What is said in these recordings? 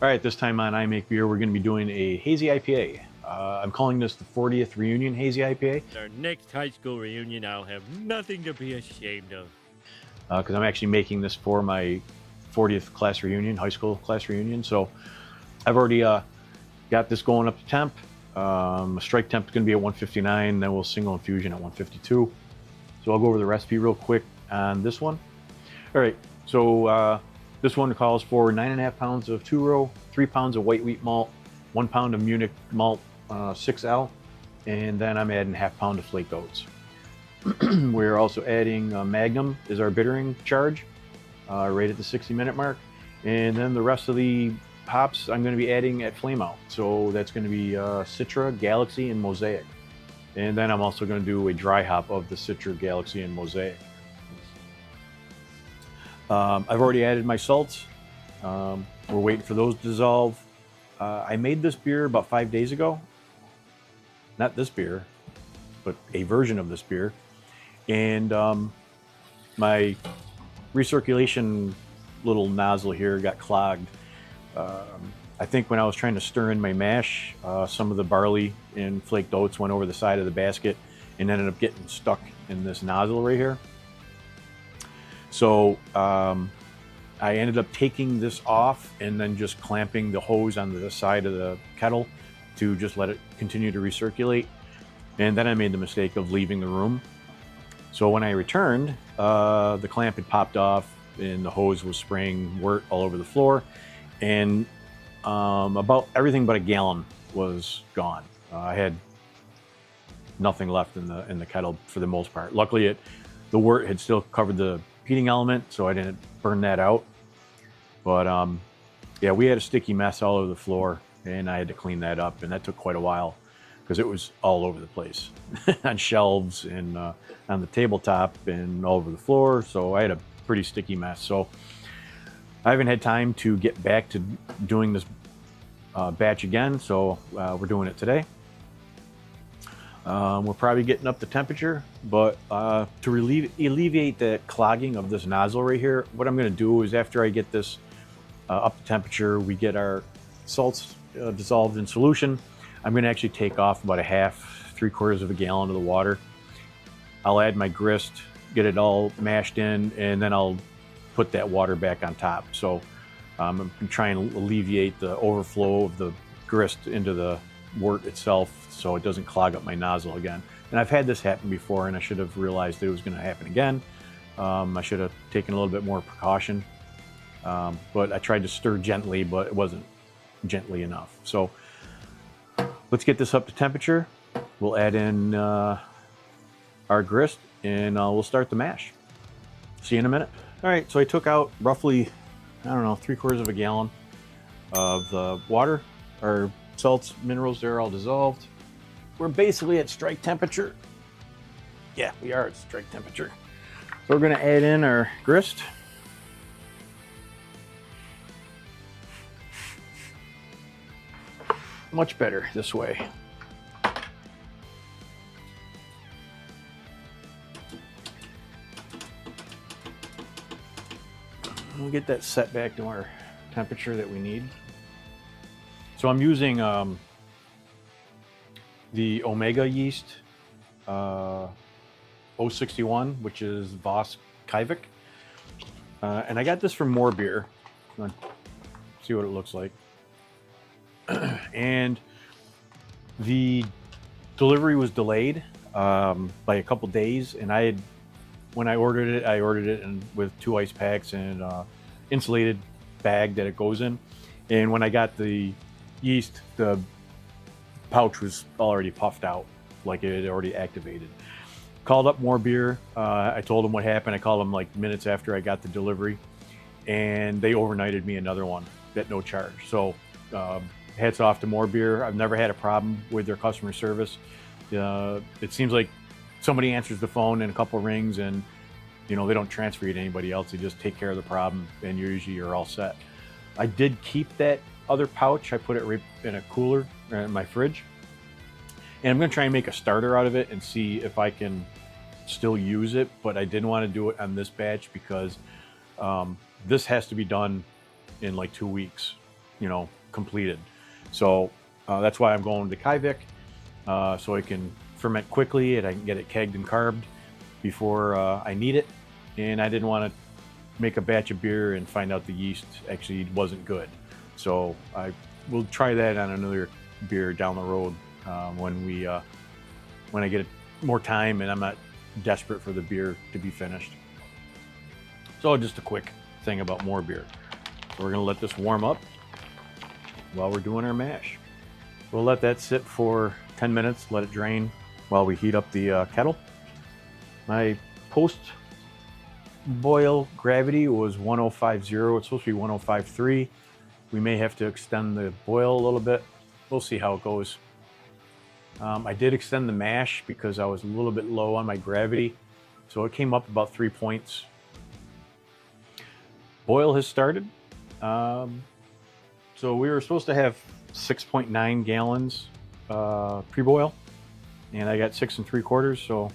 All right, this time on I Make Beer, we're going to be doing a Hazy IPA. I'm calling this the 40th Reunion Hazy IPA. Our next high school reunion, I'll have nothing to be ashamed of. Because I'm actually making this for my 40th class reunion, high school class reunion. So I've already got this going up to temp. A strike temp is going to be at 159, then we'll single infusion at 152. So I'll go over the recipe real quick on this one. All right, so this one calls for 9.5 pounds of two-row, 3 pounds of white wheat malt, 1 pound of Munich malt 6L, and then I'm adding ½ pound of flaked oats. We're also adding Magnum is our bittering charge, right at the 60-minute mark. And then the rest of the hops I'm going to be adding at flame out. So that's going to be Citra, Galaxy, and Mosaic. And then I'm also going to do a dry hop of the Citra, Galaxy, and Mosaic. I've already added my salts. We're waiting for those to dissolve. I made this beer about 5 days ago. Not this beer, but a version of this beer. And my recirculation little nozzle here got clogged. I think when I was trying to stir in my mash, some of the barley and flaked oats went over the side of the basket and ended up getting stuck in this nozzle right here. So I ended up taking this off and then just clamping the hose on the side of the kettle to just let it continue to recirculate. And then I made the mistake of leaving the room. So when I returned, the clamp had popped off and the hose was spraying wort all over the floor. And about everything but a gallon was gone. I had nothing left in the kettle for the most part. Luckily, the wort had still covered the heating element, so I didn't burn that out. But yeah, we had a sticky mess all over the floor, and I had to clean that up, and that took quite a while because it was all over the place on shelves and on the tabletop and all over the floor. So I had a pretty sticky mess. So I haven't had time to get back to doing this batch again, so we're doing it today. We're probably getting up the temperature, but to alleviate the clogging of this nozzle right here, what I'm going to do is after I get this up to temperature, we get our salts dissolved in solution. I'm going to actually take off about a half, 3/4 of a gallon of the water. I'll add my grist, get it all mashed in, and then I'll put that water back on top. So I'm trying to alleviate the overflow of the grist into the wort itself so it doesn't clog up my nozzle again. And I've had this happen before, and I should have realized that it was going to happen again. I should have taken a little bit more precaution. But I tried to stir gently, but it wasn't gently enough. So let's get this up to temperature. We'll add in our grist, and we'll start the mash. See you in a minute. All right, so I took out roughly, I don't know, 3/4 of a gallon of the water. Our salts, minerals, they're all dissolved. We're basically at strike temperature. Yeah, we are at strike temperature. So we're gonna add in our grist. Much better this way. We'll get that set back to our temperature that we need. So I'm using the Omega yeast 061, which is Voss Kivik. And I got this from More Beer. Let's see what it looks like. And the delivery was delayed by a couple days, and when I ordered it with 2 ice packs and insulated bag that it goes in. And when I got the yeast, the pouch was already puffed out, like it had already activated. Called up More Beer. I told them what happened. I called them like minutes after I got the delivery, and they overnighted me another one at no charge. So hats off to More Beer. I've never had a problem with their customer service. It seems like somebody answers the phone in a couple of rings, and they don't transfer you to anybody else. They just take care of the problem, and you're all set. I did keep that other pouch. I put it right in a cooler in my fridge, and I'm going to try and make a starter out of it and see if I can still use it. But I didn't want to do it on this batch because this has to be done in like 2 weeks. completed. So that's why I'm going to Kajvik, so I can ferment quickly and I can get it kegged and carbed before I need it. And I didn't want to make a batch of beer and find out the yeast actually wasn't good. So I will try that on another beer down the road when I get more time and I'm not desperate for the beer to be finished. So just a quick thing about more beer. So we're gonna let this warm up while we're doing our mash. We'll let that sit for 10 minutes, let it drain while we heat up the kettle. My post boil gravity was 1050. It's supposed to be 1053. We may have to extend the boil a little bit. We'll see how it goes. I did extend the mash because I was a little bit low on my gravity, so it came up about 3 points. Boil has started. So we were supposed to have 6.9 gallons pre-boil, and I got 6 3/4. So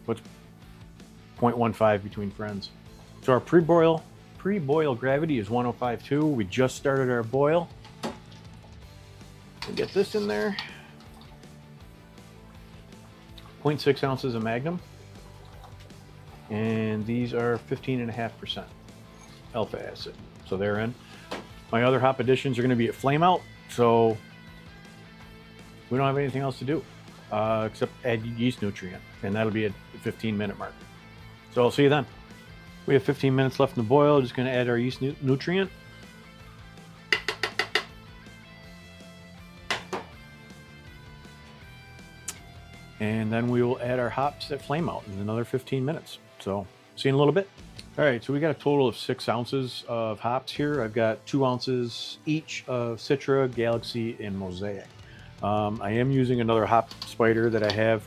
what's 0.15 between friends? So our pre-boil gravity is 1052. We just started our boil. We'll get this in there. 0.6 ounces of Magnum, and these are 15.5% alpha acid. So they're in. My other hop additions are going to be at flame out, so we don't have anything else to do except add yeast nutrient, and that'll be at the 15-minute mark. So I'll see you then. We have 15 minutes left in the boil. Just going to add our yeast nutrient. And then we will add our hops at flame out in another 15 minutes. So see you in a little bit. All right, so we got a total of 6 ounces of hops here. I've got 2 ounces each of Citra, Galaxy, and Mosaic. I am using another hop spider that I have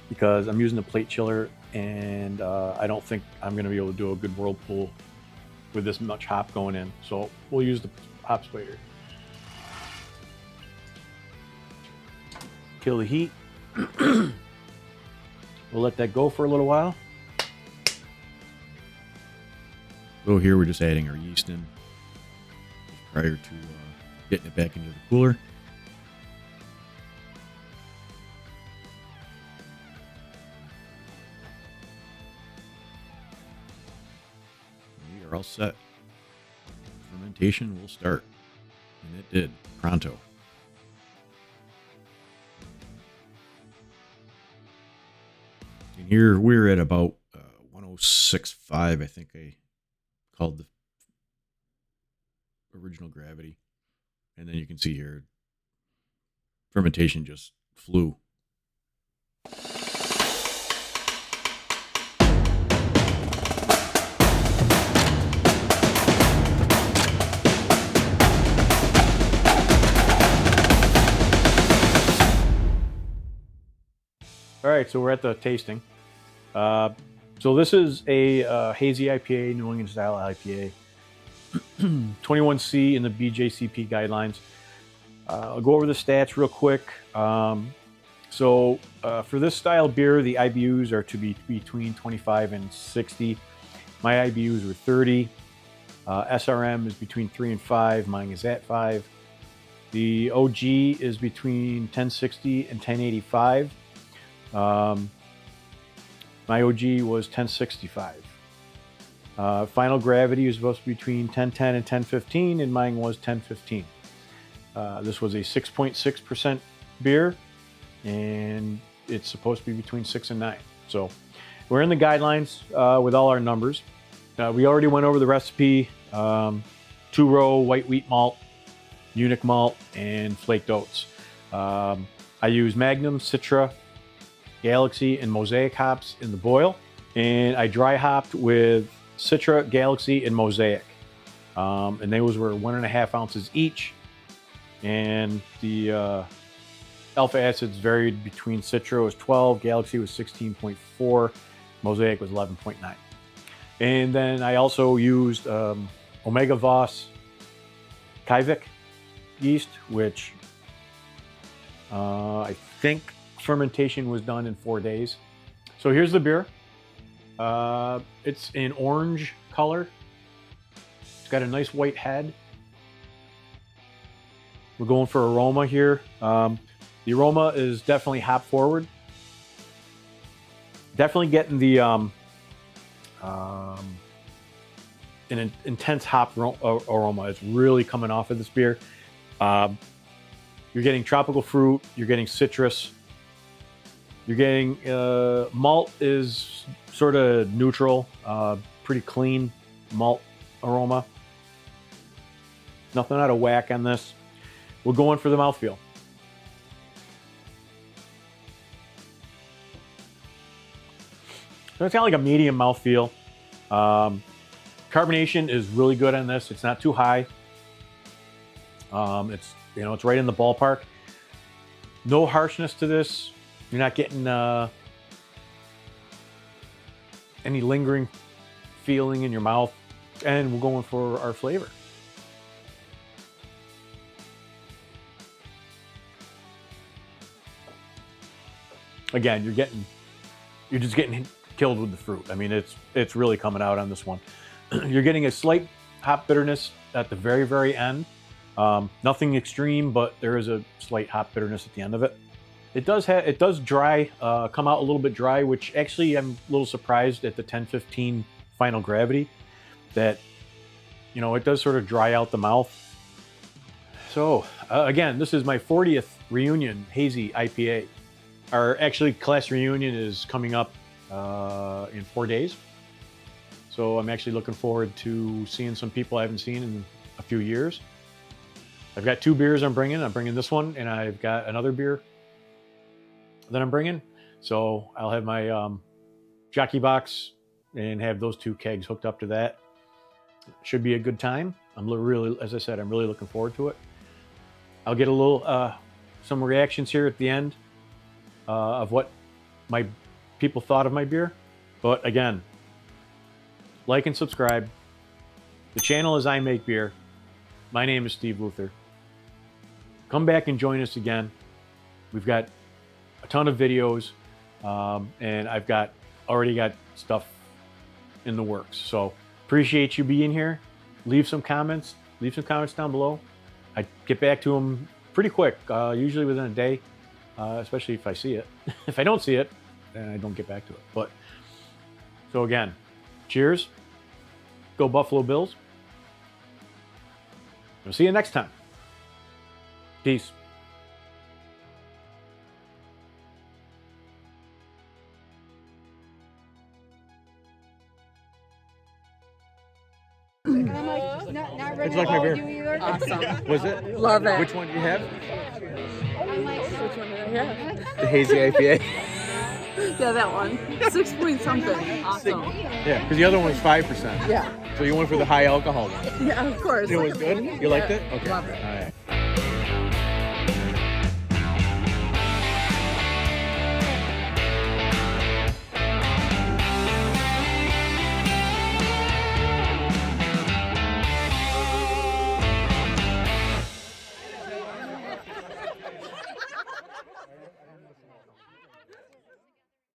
because I'm using the plate chiller, and I don't think I'm going to be able to do a good whirlpool with this much hop going in. So we'll use the hop spider. Kill the heat. We'll let that go for a little while. So here we're just adding our yeast in prior to getting it back into the cooler. We are all set. Fermentation will start. And it did. Pronto. And here we're at about 1065, I think I called the original gravity. And then you can see here, fermentation just flew. All right, so we're at the tasting. So this is a hazy IPA, New England style IPA. 21C in the BJCP guidelines. I'll go over the stats real quick. So for this style beer, the IBUs are to be between 25 and 60. My IBUs were 30. SRM is between 3 and 5. Mine is at 5. The OG is between 1060 and 1085. My OG was 1065. Final gravity was supposed to be between 1010 and 1015, and mine was 1015. This was a 6.6% beer, and it's supposed to be between 6 and 9. So we're in the guidelines with all our numbers. We already went over the recipe. 2-row white wheat malt, Munich malt, and flaked oats. I use Magnum, Citra, Galaxy, and Mosaic hops in the boil, and I dry hopped with Citra, Galaxy, and Mosaic, and those were 1.5 ounces each, and the alpha acids varied between Citra was 12, Galaxy was 16.4, Mosaic was 11.9. And then I also used Omega Voss Kajvik yeast, which I think fermentation was done in 4 days. So here's the beer. It's an orange color. It's got a nice white head. We're going for aroma here. The aroma is definitely hop forward. Definitely getting the an intense hop aroma. It's really coming off of this beer. You're getting tropical fruit. You're getting citrus. You're getting malt is sort of neutral, pretty clean malt aroma. Nothing out of whack on this. We're going for the mouthfeel. So it's got like a medium mouthfeel. Carbonation is really good on this. It's not too high. It's it's right in the ballpark. No harshness to this. You're not getting any lingering feeling in your mouth. And we're going for our flavor. Again, you're just getting killed with the fruit. I mean, it's really coming out on this one. You're getting a slight hop bitterness at the very, very end. Nothing extreme, but there is a slight hop bitterness at the end of it. It does dry, come out a little bit dry, which actually I'm a little surprised at the 10-15 final gravity that, it does sort of dry out the mouth. So again, this is my 40th Reunion Hazy IPA. Our actually class reunion is coming up in 4 days. So I'm actually looking forward to seeing some people I haven't seen in a few years. I've got 2 beers I'm bringing. I'm bringing this one, and I've got another beer that I'm bringing. So I'll have my jockey box and have those 2 kegs hooked up to that. Should be a good time. I'm really, as I said, I'm really looking forward to it. I'll get a little, some reactions here at the end of what my people thought of my beer. But again, like and subscribe. The channel is I Make Beer. My name is Steve Luther. Come back and join us again. We've got a ton of videos, and I've already got stuff in the works. So appreciate you being here. Leave some comments down below. I get back to them pretty quick, usually within a day, especially if I see it. If I don't see it, then I don't get back to it. But so again, cheers. Go Buffalo Bills. We'll see you next time. Peace. Not ready It's like to my go beer. you either. Awesome. Was it? Love it. Which one do you have? Which one did I have? The Hazy IPA. Yeah, that one. 6 point something. Awesome. Yeah, because the other one was 5%. Yeah. So you went for the high alcohol one. Yeah, of course. It was good? You liked it? Okay. Love it. All right.